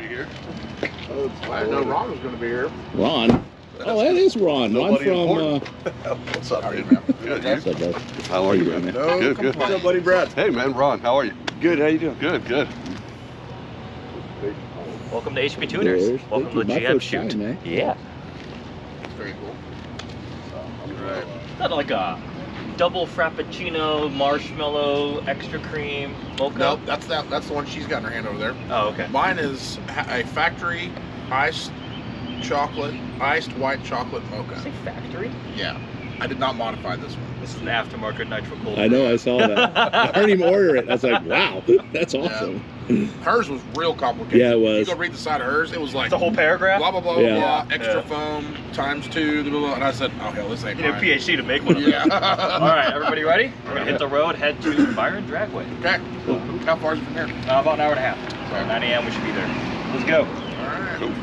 to be here. I didn't know Ron was going to be here. Ron? Oh, that is Ron. Ron from... What's up, dude, man? Good, What's up, bud? How are you, man? Good, good. What's up, buddy Brad? Hey, man, Ron, how are you? Good, how you doing? Good, good. Welcome to HpTuners. Welcome to the GM shoot. Time, eh? Yeah. That's very cool. Right. Is that like a double frappuccino, marshmallow, extra cream, mocha? Nope, that's the one she's got in her hand over there. Oh, okay. Mine is a factory iced white chocolate mocha. Say factory? Yeah, I did not modify this one. This is an aftermarket nitro cold. I know, I saw that. I didn't even order it. I was like, wow, that's awesome. Hers was real complicated. Yeah, it was. You go read the side of hers, it was like It's a whole paragraph? blah, blah, blah, Yeah. blah, extra foam, ×2, blah, blah, blah. And I said, oh, hell, this ain't You need a mine. PhD to make one of them. Yeah. All right, everybody ready? We're going to hit the road, head to Byron Dragway. Okay. How far is it from here? About an hour and a half. So 9 a.m. we should be there. Let's go. All right. Cool.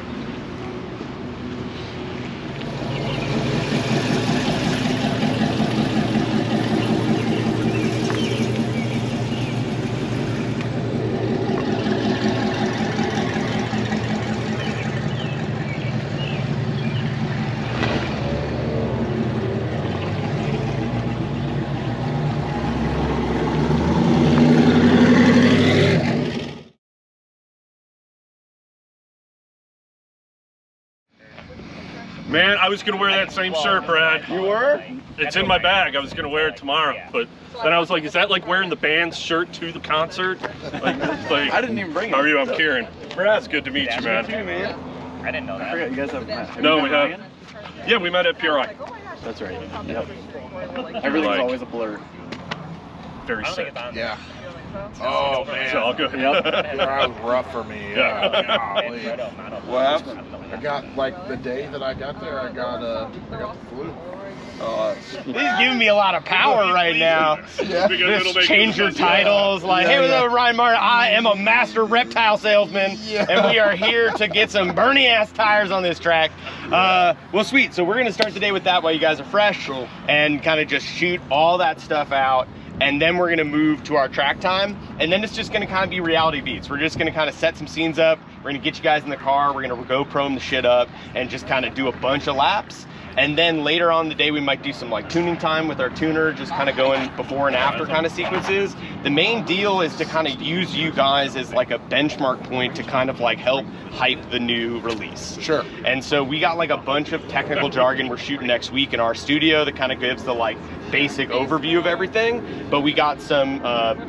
Man, I was gonna wear that same shirt, Brad. You were? It's in my bag. I was gonna wear it tomorrow, but then I was like, is that like wearing the band's shirt to the concert? Like I didn't even bring it. How are you? I'm Kieran. Brad, it's good to meet you, man. I didn't know that. I forgot you guys have. No, we have. Yeah, we met at PRI. That's right. Yep. Everything's Like- always a blur. Very sick. Yeah. Oh, man. It's all good. That was rough for me. Golly. What happened? I got, like, the day that I got there, I got the flu. He's giving me a lot of power right now. Yeah. Because it'll Just make change your sense. titles. Like, hey, what's up, Ryan Martin? I am a master reptile salesman, and we are here to get some Bernie ass tires on this track. Well, sweet. So we're gonna start the day with that while you guys are fresh, and kind of just shoot all that stuff out. And then we're gonna move to our track time, and then it's just gonna kind of be reality beats. We're just gonna kind of set some scenes up. We're gonna get you guys in the car. We're gonna GoPro the shit up and just kind of do a bunch of laps. And then later on in the day, we might do some like tuning time with our tuner, just kind of going before and after kind of sequences. The main deal is to kind of use you guys as like a benchmark point to kind of like help hype the new release. Sure. And so we got like a bunch of technical jargon we're shooting next week in our studio that kind of gives the like basic overview of everything. But we got some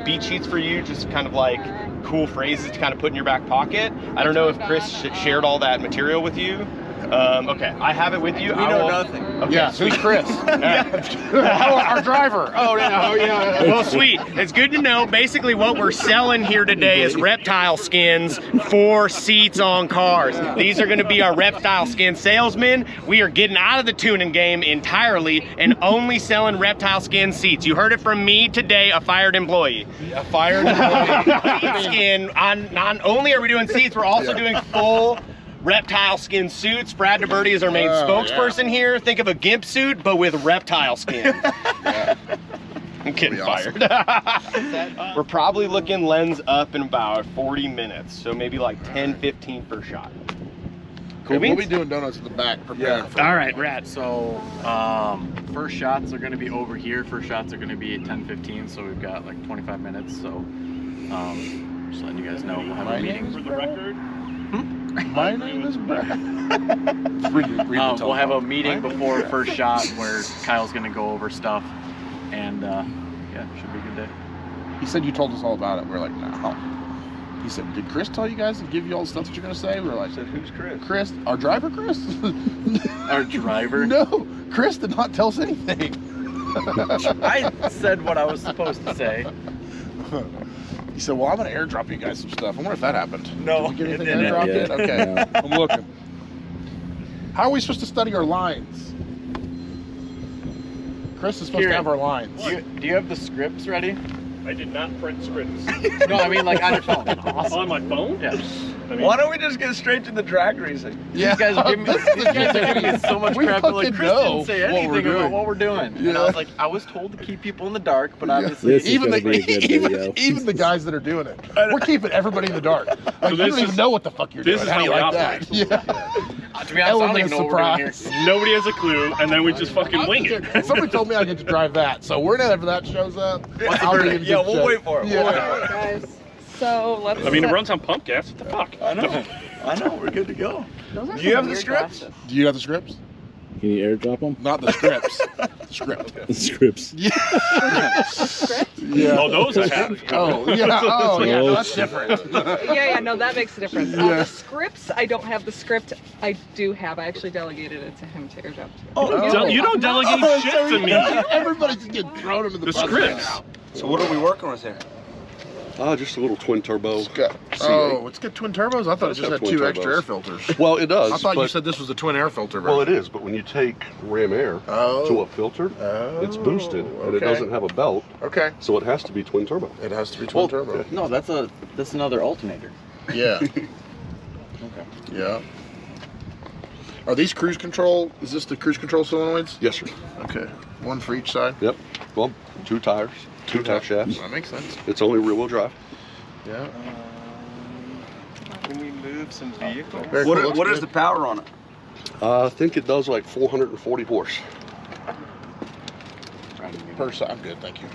beat sheets for you, just kind of like cool phrases to kind of put in your back pocket. I don't know if Chris shared all that material with you. Okay, I have it with you. We know nothing. Okay. Yeah, who's Chris? Oh, our driver. Oh, yeah. Well, sweet. It's good to know. Basically, what we're selling here today is reptile skins for seats on cars. These are going to be our reptile skin salesmen. We are getting out of the tuning game entirely and only selling reptile skin seats. You heard it from me today, a fired employee. A fired employee. Skin. Not only are we doing seats, we're also doing full reptile skin suits. Brad DeBerti is our main spokesperson here. Think of a gimp suit, but with reptile skin. I'm getting fired. We're probably looking lens up in about 40 minutes, so maybe like 10, 15 per shot. Cool. We'll be doing donuts in the back. Prepared for All right, Brad. So, first shots are going to be over here. First shots are going to be at 10:15, so we've got like 25 minutes. So, just letting you guys know, we'll have a meeting. For the record. My name is Brad. We'll have a meeting before first shot where Kyle's going to go over stuff, and yeah, should be a good day. He said you told us all about it. We're like, no. He said, did Chris tell you guys to give you all the stuff that you're going to say? We're like, Who's Chris? Chris, our driver, Chris? Our driver? No, Chris did not tell us anything. I said what I was supposed to say. He said, well, I'm going to airdrop you guys some stuff. I wonder if that happened. No, Did we get it anything didn't. airdropped Yeah. yet? Okay, No. I'm looking. How are we supposed to study our lines? Chris is supposed to Kieran, have our lines. Do you have the scripts ready? I did not print scripts. No, I mean like on your phone. On my phone? Yeah. I mean, Why don't we just get straight to the drag racing? Yeah. These guys are giving me so much We crap. They're like, fucking Chris know didn't say what we're anything about doing. what we're doing. Yeah. And I was like, I was told to keep people in the dark, but obviously, This is Even gonna be a good video. even the guys that are doing it, we're keeping everybody in the dark. Like, you this don't even is- know what the fuck you're this doing. is how you we like operate. that? Yeah. to be honest, I don't Element even of know what we're doing surprise. here. nobody has a clue, and then we just fucking wing it. Somebody told me I get to drive that, so whenever that shows up, I'll be in Yeah, good we'll shape. wait for it. Yeah. We'll wait. Alright, guys. So let's. I mean, it runs on pump gas. What the fuck? I know. We're good to go. Those are Do you some have the weird scripts? glasses. Do you have the scripts? Can you airdrop them? Not the scripts. The script. The scripts. Script? Yeah. Oh, those I have. Oh, yeah. Oh, yeah. No, that's different. Yeah, no, that makes a difference. Yeah. The scripts, I don't have the script. I do have. I actually delegated it to him to airdrop to. Oh, You don't delegate shit to me. Everybody's just getting thrown into the The bus scripts. now. So what are we working with here? Just a little twin turbo. Oh, it's got twin turbos? I thought it just It's got had twin two extra turbos. air filters. Well, it does. I thought you but- said this was the twin air filter version. Well, it is, but when you take Ram Air to a filter, it's boosted, and it okay. doesn't have a belt, Okay. so it has to be twin turbo. It has to be twin turbo. No, that's another alternator. Yeah. Okay. Yeah. Are these cruise control? Is this the cruise control solenoids? Yes, sir. Okay. One for each side? Yep. Well, 2 tires, 2 tack shafts. That makes sense. It's only rear-wheel drive. Yeah. Can we move some vehicles? Very cool. Looks What is good. the power on it? I think it does like 440 horse. Per side. I'm good, thank you.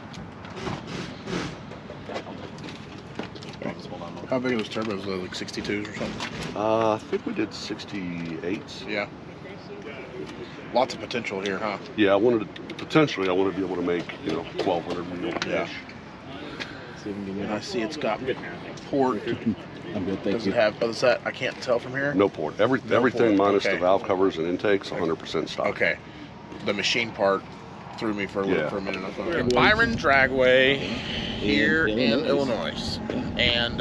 How big are those turbos? Like 62s or something? I think we did 68s. Yeah. Lots of potential here, huh? Yeah, I wanted to be able to make, 1,200 wheel Yeah. cash. And I see it's got port. I'm good, thank Does you. it have? Oh, is that? I can't tell from here. No port. No Everything port, minus okay. the valve covers and intakes, 100% stock. Okay. The machine part threw me for a Yeah. for a minute. I thought. Byron Dragway here in Illinois. And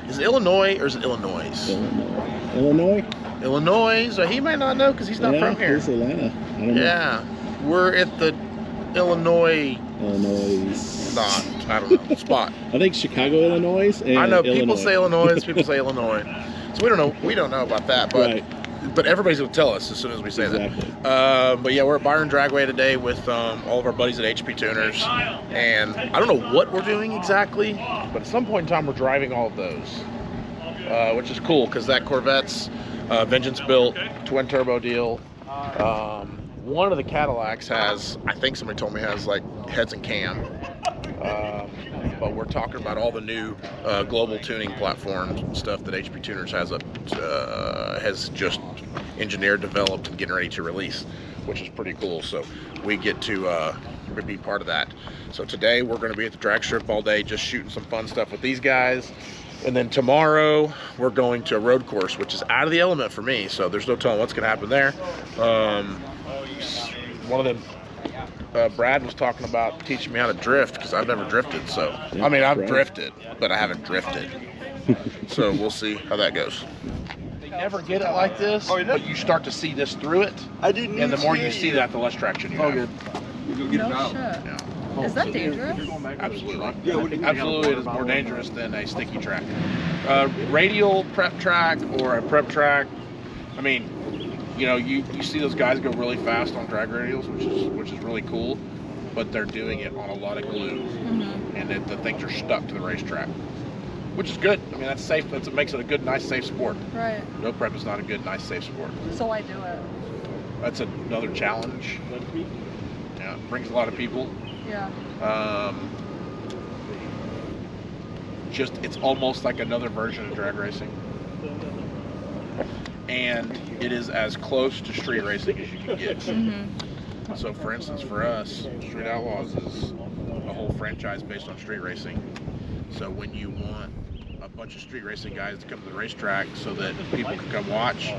is it Illinois or is it Illinois? Illinois? Illinois. So he might not know because he's not Yeah, from here. It's Atlanta. I don't know. Yeah. We're at the Illinois. Illinois. I don't know. Spot. I think Chicago, Illinois. And I know people Illinois. say Illinois, people say Illinois. So we don't know. We don't know about that, but Right. but everybody's gonna tell us as soon as we say Exactly. that. But yeah, we're at Byron Dragway today with all of our buddies at HpTuners, and I don't know what we're doing exactly, but at some point in time we're driving all of those, which is cool because that Corvette's Vengeance built twin turbo deal. One of the Cadillacs has, I think somebody told me has like heads and cam. But we're talking about all the new global tuning platforms and stuff that HpTuners has just engineered, developed, and getting ready to release, which is pretty cool. So we get to be part of that. So today we're going to be at the drag strip all day, just shooting some fun stuff with these guys. And then tomorrow we're going to a road course, which is out of the element for me. So there's no telling what's going to happen there. One of them. Brad was talking about teaching me how to drift because I've never drifted. So I mean, I've drifted, but I haven't drifted. So we'll see how that goes. They never get it like this, but you start to see this through it. I didn't. And the more you see that, the less traction you have. Good. We go get it out. No shit. Is that dangerous? Absolutely. Yeah, absolutely, it is more dangerous than a sticky track. Radial prep track or a prep track. I mean, you see those guys go really fast on drag radials, which is really cool, but they're doing it on a lot of glue, and the things are stuck to the racetrack, which is good. I mean, that's safe. It makes it a good, nice, safe sport. Right. No prep is not a good, nice, safe sport. So why do it? That's another challenge. Yeah, it brings a lot of people. Yeah. It's almost like another version of drag racing. And it is as close to street racing as you can get. So for instance, for us, Street Outlaws is a whole franchise based on street racing. So when you want a bunch of street racing guys to come to the racetrack so that people can come watch,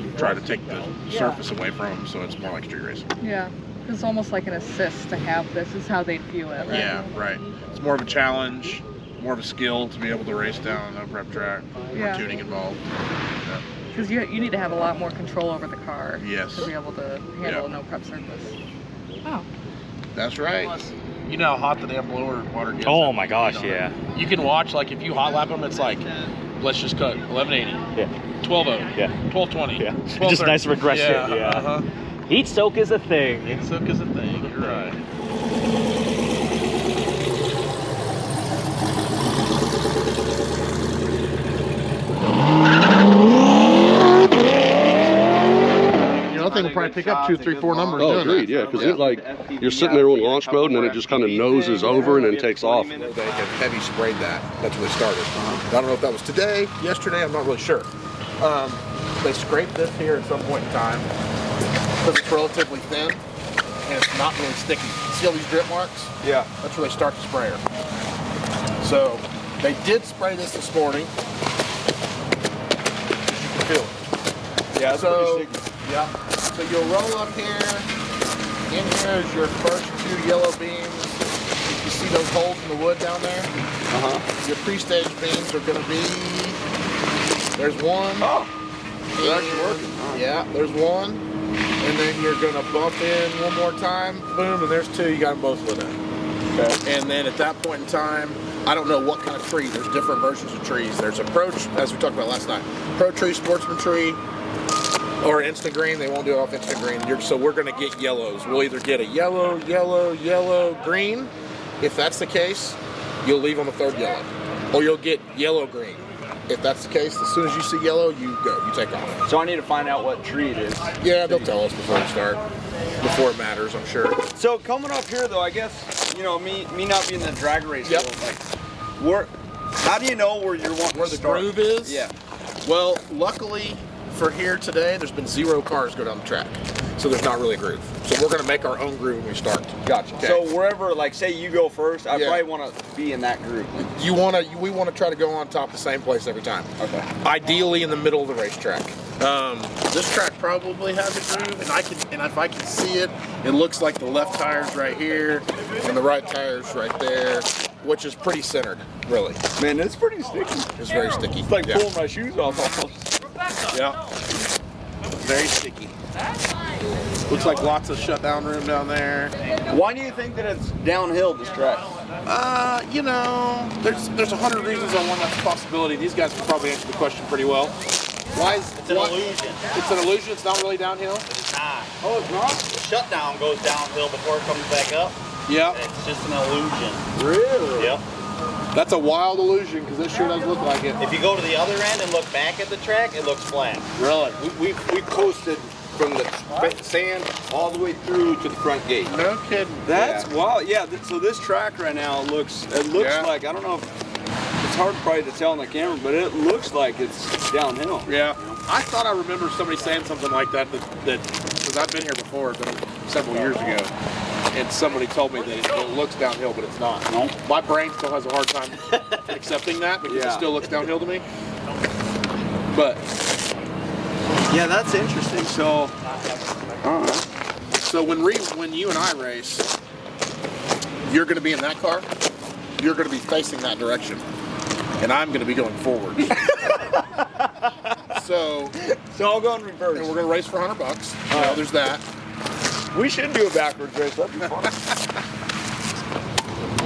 you try to take the surface away from them so it's more like street racing. Yeah. It's almost like an assist to have this, is how they view it, right? Yeah, right. It's more of a challenge, more of a skill to be able to race down a prep track, more tuning involved. Yeah. Because you need to have a lot more control over the car. Yes. To be able to handle a no prep surface. Oh. That's right. You know how hot the damn blower water gets. Oh my gosh, yeah. You can watch, like, if you hot lap them, it's like let's just cut 1180. Yeah. 12.0. Yeah. 12.20. Yeah. 12.30. Just nice regression. Yeah. Uh-huh. Heat soak is a thing. Heat soak is a thing. You're right. I think we'll probably pick up 2, 3, 4 numbers. Oh, agreed, yeah, because it like, you're sitting there on launch mode and then it just kind of noses over and then takes off. They have heavy sprayed that. That's where they started. I don't know if that was today, yesterday, I'm not really sure. They scraped this here at some point in time because it's relatively thin and it's not really sticky. See all these drip marks? Yeah. That's where they start the sprayer. So they did spray this morning. You can feel it. Yeah, it's pretty sticky. Yeah. So you'll roll up here. In here is your first 2 yellow beams. You see those holes in the wood down there? Your pre-stage beams are going to be, there's one. Oh, they're actually working. Yeah, there's one. And then you're going to bump in one more time. Boom, and there's 2. You got them both lit up. Okay. And then at that point in time, I don't know what kind of tree. There's different versions of trees. There's a pro, as we talked about last night, pro tree, sportsman tree, or instant green. They won't do it off instant green. So we're going to get yellows. We'll either get a yellow, yellow, yellow, green. If that's the case, you'll leave on the 3rd yellow. Or you'll get yellow, green. If that's the case, as soon as you see yellow, you go. You take off. So I need to find out what tree it is. Yeah, they'll tell us before we start. Before it matters, I'm sure. So coming up here, though, I guess, you know, me not being the drag race, Yep. Like, how do you know where you're wanting Where to the start? groove is? Yeah. Well, luckily for here today, there's been 0 cars go down the track. So there's not really a groove. So we're going to make our own groove when we start. Gotcha. Okay. So wherever, like, say you go first, I Yeah. probably want to be in that groove. We want to try to go on top the same place every time. Okay. Ideally in the middle of the racetrack. This track probably has a groove, and if I can see it, it looks like the left tire's right here and the right tire's right there, which is pretty centered, really. Man, it's pretty sticky. It's very sticky. It's like Yeah. pulling my shoes off almost. Yeah. Very sticky. Looks like lots of shutdown room down there. Why do you think that it's downhill, this track? You know, there's 100 reasons on one that's a possibility. These guys can probably answer the question pretty well. Why is It's an illusion. It's an illusion. It's not really downhill. It's not. Oh, it's not? The shutdown goes downhill before it comes back up. Yeah. It's just an illusion. Really? Yep. That's a wild illusion because this sure does look like it. If you go to the other end and look back at the track, it looks flat. Really? We coasted from the sand all the way through to the front gate. No kidding. That's wild. Yeah. So this track right now looks Yeah. like, I don't know if it's hard probably to tell on the camera, but it looks like it's downhill. Yeah. I thought I remember somebody saying something like that because I've been here before, it's been several years ago, and somebody told me that it looks downhill, but it's not. No. My brain still has a hard time accepting that because it Yeah. still looks downhill to me. But Yeah, that's interesting. So, so when you and I race, you're going to be in that car. You're going to be facing that direction, and I'm going to be going forward. So I'll go in reverse. And we're going to race for $100. You know, there's that. We should do a backwards race. That'd be fun.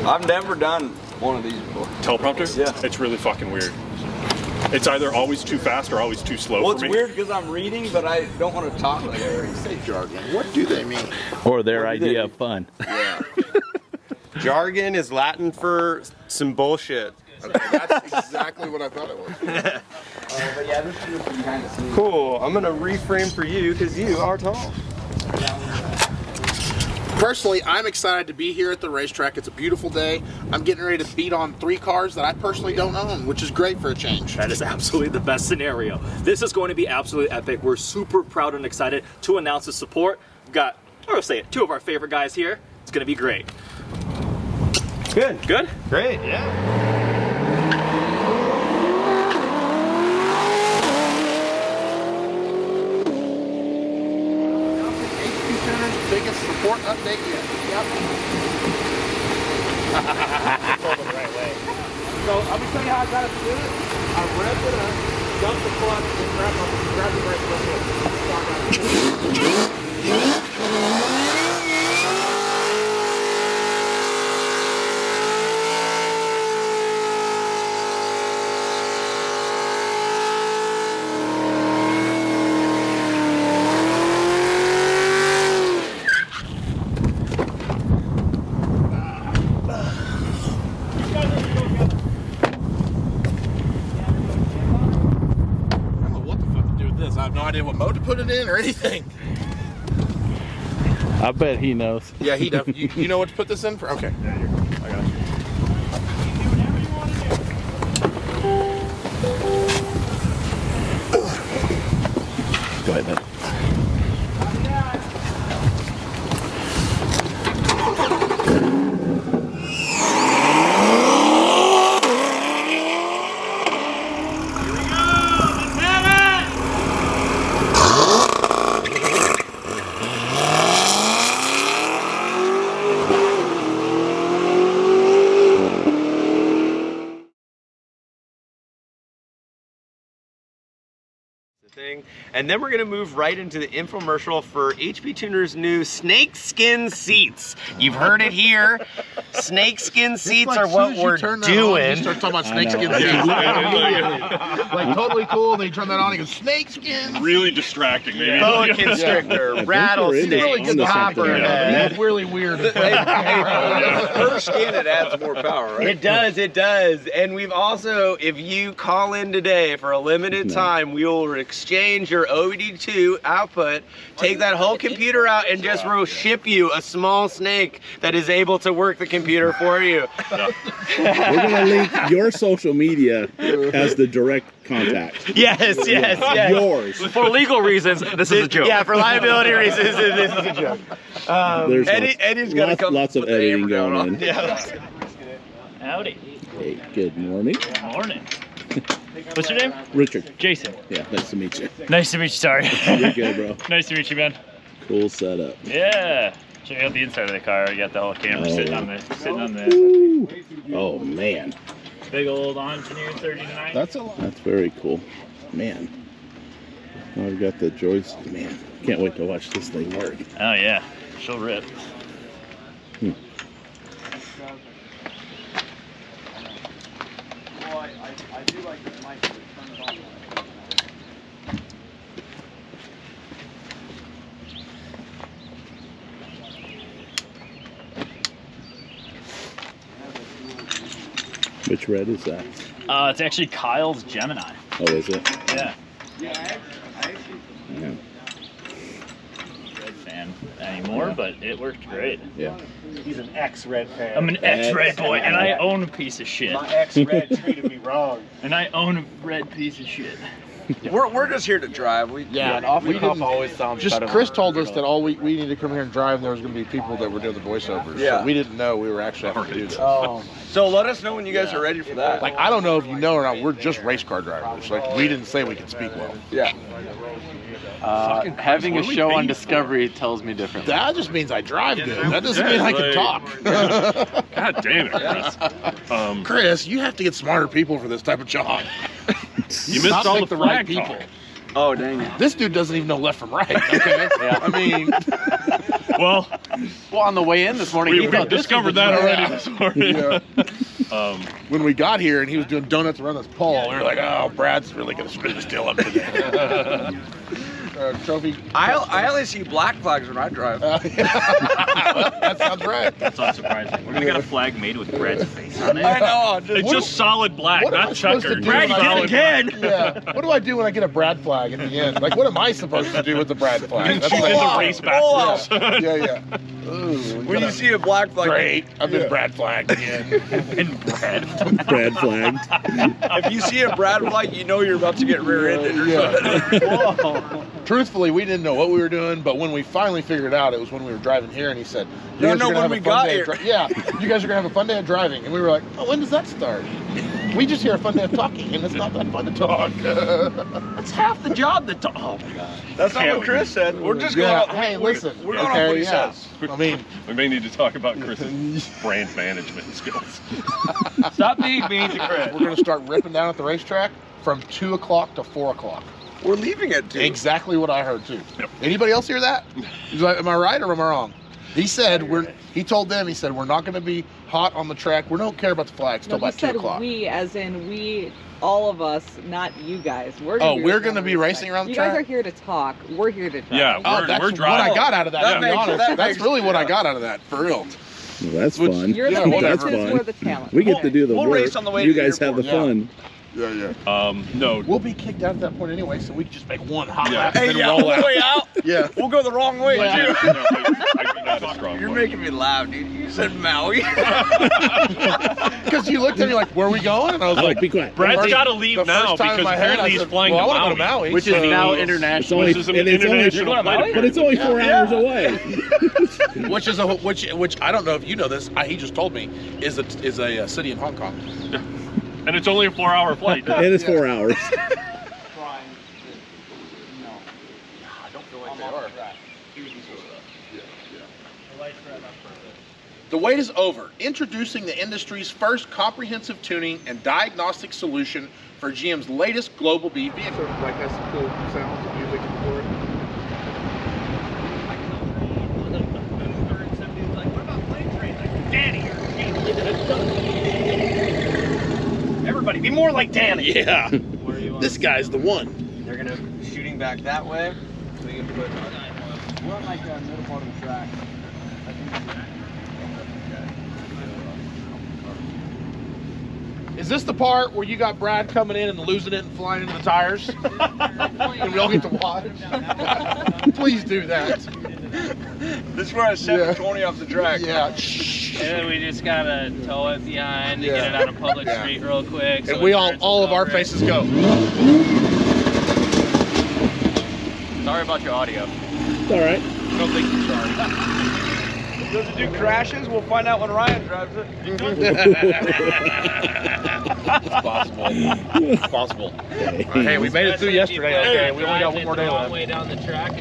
I've never done one of these before. Teleprompter? Yeah. It's really fucking weird. It's either always too fast or always too slow Well, for it's me. weird because I'm reading, but I don't want to talk like I say jargon. What do they mean? Or their idea of fun. Yeah. Jargon is Latin for some bullshit. Okay, that's exactly what I thought it was. But yeah, this is behind the scenes. Cool. I'm gonna reframe for you because you are tall. Personally, I'm excited to be here at the racetrack. It's a beautiful day. I'm getting ready to beat on 3 cars that I personally don't own, which is great for a change. That is absolutely the best scenario. This is going to be absolutely epic. We're super proud and excited to announce the support. We've got, I'll say it, 2 of our favorite guys here. It's going to be great. Good. Good? Great. Yeah. HpTuners' biggest support update yet. Yep. Told them the right way. So I'm gonna tell you how I got it to do it. I revved it up, dumped the clutch, and grab the brake put it in or anything. I bet he knows. Yeah, he does. You know what to put this in for? Okay. Yeah, I got it. Go ahead, man. Thing. And then we're going to move right into the infomercial for HpTuners' new snakeskin seats. You've heard it here. Snakeskin seats are what we're doing. You start talking about snakeskin seats. Like totally cool. They turn that on and go, snakeskin. Really distracting, maybe. Boa constrictor, rattlesnake, really good copperhead. It's really weird. Per skin, it adds more power, right? It does, it does. And we've also, if you call in today for a limited time, we will exchange your OBD2 output, take that whole computer out, and just will ship you a small snake that is able to work the computer for you. We're going to link your social media as the direct contact. Yes. Yours. For legal reasons, this is a joke. Yeah, for liability reasons, this is a joke. There's Eddie's got to come. lots of editing going on. Yeah. Howdy. Hey, good morning. Good morning. What's your name? Richard. Jason. Yeah, nice to meet you. Nice to meet you, sorry. You're good, bro. Nice to meet you, man. Cool setup. Yeah. Check out the inside of the car. You got the whole camera sitting on the Ooh. Oh, man. big old Engineer 39. That's very cool. Man. I've got the joystick. Man, can't wait to watch this thing work. Oh, yeah. She'll rip. I do like this mic to turn it on. Which red is that? It's actually Kyle's Gemini. Oh, is it? Yeah. Yeah. Red fan anymore, but it worked great. Yeah. He's an ex-Red fan. I'm an ex-Red boy, and I own a piece of shit. My ex-Red treated me wrong. And I own a red piece of shit. We're just here to drive. Always sounds just better. Chris told us that all we needed to come here and drive, and there was going to be people that were doing the voiceovers. Yeah. So we didn't know we were actually having to do this. Oh. So let us know when you guys are ready for that. Like, I don't know if you know or not, we're just race car drivers. Like, we didn't say we could speak well. Yeah. Having a show on Discovery tells me differently. That just means I drive good. That doesn't mean I can talk. God damn it, Chris. Chris, you have to get smarter people for this type of job. You missed all the right people. people. Oh, dang it. This dude doesn't even know left from right, okay? Yeah. I mean... Well, on the way in this morning, we discovered that already this morning. Yeah. When we got here and he was doing donuts around this pole, we were like, oh, Brad's really going to screw this deal up today. Trophy. I only see black flags when I drive. That sounds right. That's not surprising. We're gonna get a flag made with Brad's face on it. I know. It's just solid black, not checkered. Brad, you did it again! Yeah. What do I do when I get a Brad flag at the end? Like, what am I supposed to do with the Brad flag? That's Keep like, the race backwards. Yeah. Ooh, When you see a black flag, great. I've been Brad flagged again. And Brad. Brad flagged. if you see a Brad flag, you know you're about to get rear-ended or something. Whoa. Truthfully, we didn't know what we were doing, but when we finally figured it out, it was when we were driving here, and he said, when we got here. Yeah, you guys are going to have a fun day of driving. And we were like, oh, when does that start? We just hear a fun day of talking, and it's not that fun to talk. That's half the job to talk. Oh, my God. That's not what Chris said. We're just going hey, listen. We're going off what he says. I mean, we may need to talk about Chris's brand management skills. Stop being mean to Chris. We're going to start ripping down at the racetrack from 2 o'clock to 4 o'clock. We're leaving at 2. Exactly what I heard, too. Yep. Anybody else hear that? He's like, am I right or am I wrong? He said, he told them, we're not going to be hot on the track. We don't care about the flags till about 2 o'clock. We, as in we, all of us, not you guys. We're going to be racing around the track? You guys are here to talk. We're here to drive. Yeah, that's we're driving. what I got out of that, to be honest. That's really what I got out of that, for real. Well, that's fun. You're the that's faces, fun. we're the talent. We get to do the work. race on the way you to the guys have the airport. fun. No. We'll be kicked out at that point anyway, so we can just make one hot Yeah. lap Hey, and yeah, then roll on the out. way out, Yeah. we'll go the wrong way, Yeah. too. No, I do not a strong You're point. making me laugh, dude. You said Maui. Because you looked at me like, where are we going? And I was like, be quiet. Brad's got to leave the now first time in because my head, apparently I he's said, flying well, I to wanna go to Maui. Maui, Which is so- now It's international. only, This is an and it's only, international flight. but it's only 4 hours away. which is which I don't know if you know this. He just told me is a city in Hong Kong. And it's only a 4-hour flight. And it's 4 hours. I don't feel like they are. The wait is over. Introducing the industry's first comprehensive tuning and diagnostic solution for GM's latest global B vehicle. Like has some cool sounds and music for it. Everybody, be more like Danny. Yeah. This guy's the one. They're gonna shooting back that way, so you can put. We're on like the middle part of the track. Is this the part where you got Brad coming in and losing it and flying into the tires? And we all get to watch? Please do that. This is where I 720 off the track. Yeah. And then we just gotta tow it behind to get it out of public street real quick. And we all of our faces go. Sorry about your audio. It's all right. Don't think you're sorry. Does it do crashes? We'll find out when Ryan drives it. It's possible. It's possible. Hey, we made it through yesterday. Okay, we only got one more day left. Way down the track.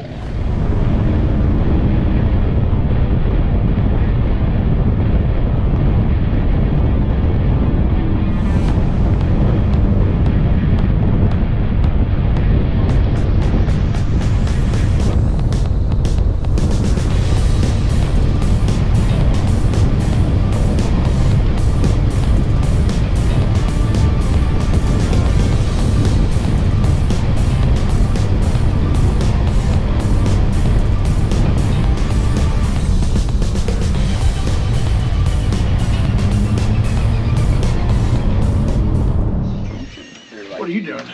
What are you doing?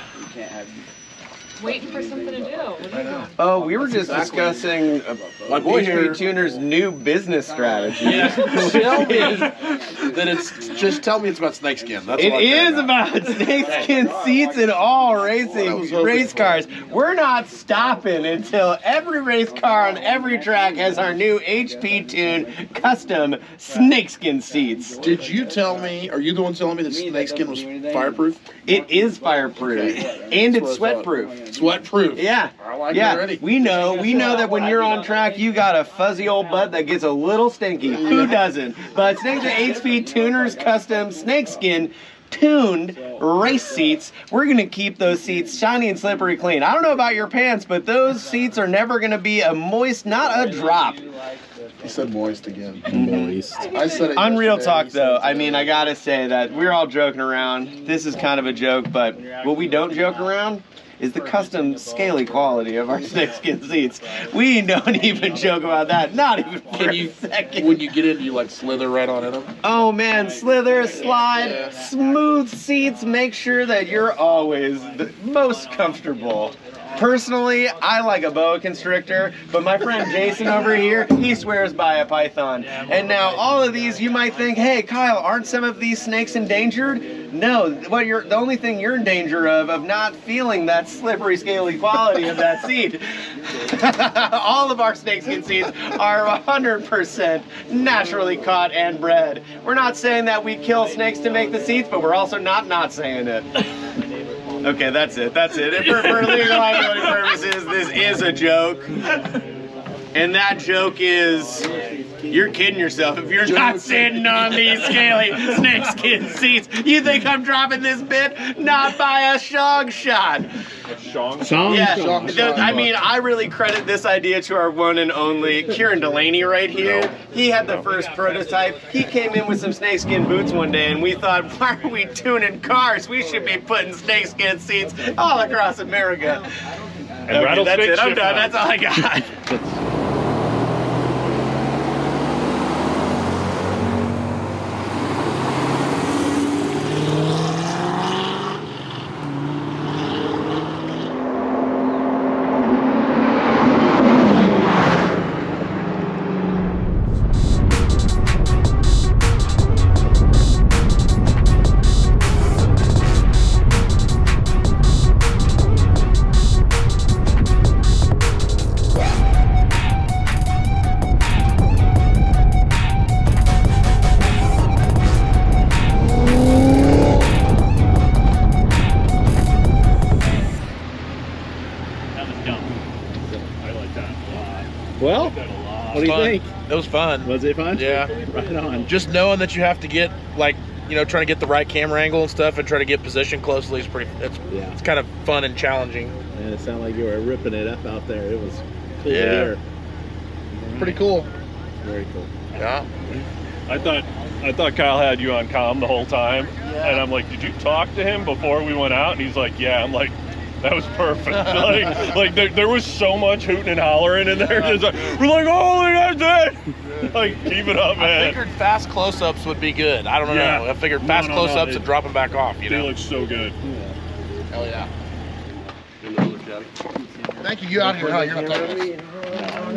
Waiting for something to do. What are you doing? Oh, we were just discussing My boy here. HpTuners' new business strategy. Tell me that tell me it's about snakeskin. That's It all I care is about snakeskin seats in all race cars. We're not stopping until every race car on every track has our new HP Tune custom snakeskin seats. Did you tell me, are you the one telling me that snakeskin was fireproof? It is fireproof and it's sweatproof. Sweatproof. Yeah. I like it Yeah, already. we know that when you're on track, you got a fuzzy old butt that gets a little stinky. Who doesn't? But thanks to HpTuners custom snakeskin tuned race seats, we're gonna keep those seats shiny and slippery clean. I don't know about your pants, but those seats are never gonna be a moist, not a drop. He said moist again. Moist. I said it Unreal yesterday. talk though, I mean, I gotta say that we're all joking around. This is kind of a joke, but what we don't joke around is the custom scaly quality of our snakeskin seats. We don't even joke about that, not even for a second. When you get in, you like slither right on in them? Oh man, slither, slide, smooth seats, make sure that you're always the most comfortable. Personally, I like a boa constrictor, but my friend Jason over here, he swears by a python. And now all of these, you might think, hey Kyle, aren't some of these snakes endangered? No, the only thing you're in danger of not feeling that slippery, scaly quality of that seat. All of our snakeskin seats are 100% naturally caught and bred. We're not saying that we kill snakes to make the seats, but we're also not saying it. Okay, that's it. For legal liability purposes, this is a joke. And that joke is, you're kidding yourself if you're not sitting on these scaly snakeskin seats. You think I'm dropping this bit? Not by a shog shot. Yeah, I mean, I really credit this idea to our one and only Kieran Delaney right here. He had the first prototype. He came in with some snakeskin boots one day, and we thought, why are we tuning cars? We should be putting snakeskin seats all across America. Okay, that's it. I'm done. That's all I got. What do you think? It was fun. Was it fun? Yeah. Right on. Just knowing that you have to get, like, you know, trying to get the right camera angle and stuff and try to get position closely is it's kind of fun and challenging. And it sounded like you were ripping it up out there. It was cool to Yeah. hear. Pretty cool. Very cool. Yeah. I thought Kyle had you on comm the whole time, and I'm like, did you talk to him before we went out? And he's like, yeah. I'm like, that was perfect. like there was so much hooting and hollering in there. Just like, we're like, oh my God, like, keep it up, man. I figured fast close-ups would be good. I don't know. Yeah. I figured fast close-ups and dropping back off. You know. They look so good. Hell yeah. Thank you. You out here? Huh? You're not talking to me.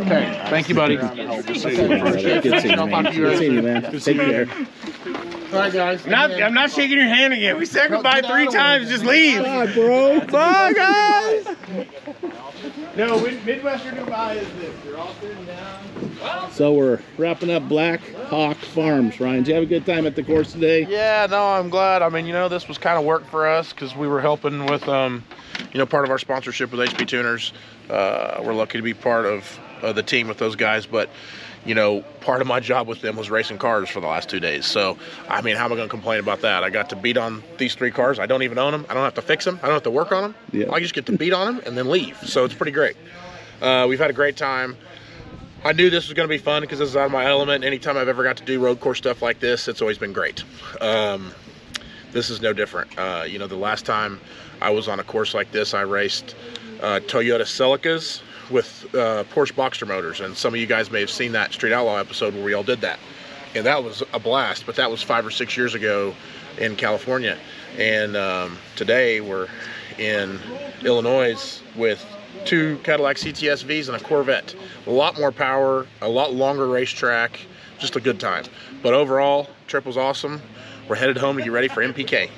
Okay. Thank you, buddy. Good seeing you, man. Good seeing you, man. Take care. All right, guys. I'm not shaking your hand again. We said goodbye 3 times. Just leave. Bye, bro. Bye, guys. No, Midwestern goodbye is this. You're all sitting down. So we're wrapping up Blackhawk Farms. Ryan, did you have a good time at the course today? Yeah, no, I'm glad. I mean, you know, this was kind of work for us because we were helping with, you know, part of our sponsorship with HpTuners. We're lucky to be part of the team with those guys, but you know, part of my job with them was racing cars for the last 2 days. So, I mean, how am I going to complain about that? I got to beat on these 3 cars. I don't even own them. I don't have to fix them. I don't have to work on them. Yeah. I just get to beat on them and then leave. So it's pretty great. We've had a great time. I knew this was going to be fun because this is out of my element. Anytime I've ever got to do road course stuff like this, it's always been great. This is no different. You know, the last time I was on a course like this, I raced Toyota Celicas with Porsche Boxster motors, and some of you guys may have seen that Street Outlaw episode where we all did that, and that was a blast. But that was 5 or 6 years ago in California, and today we're in Illinois with 2 Cadillac CTS-Vs and a Corvette. A lot more power, a lot longer racetrack, just a good time. But overall, trip was awesome. We're headed home to get ready for MPK.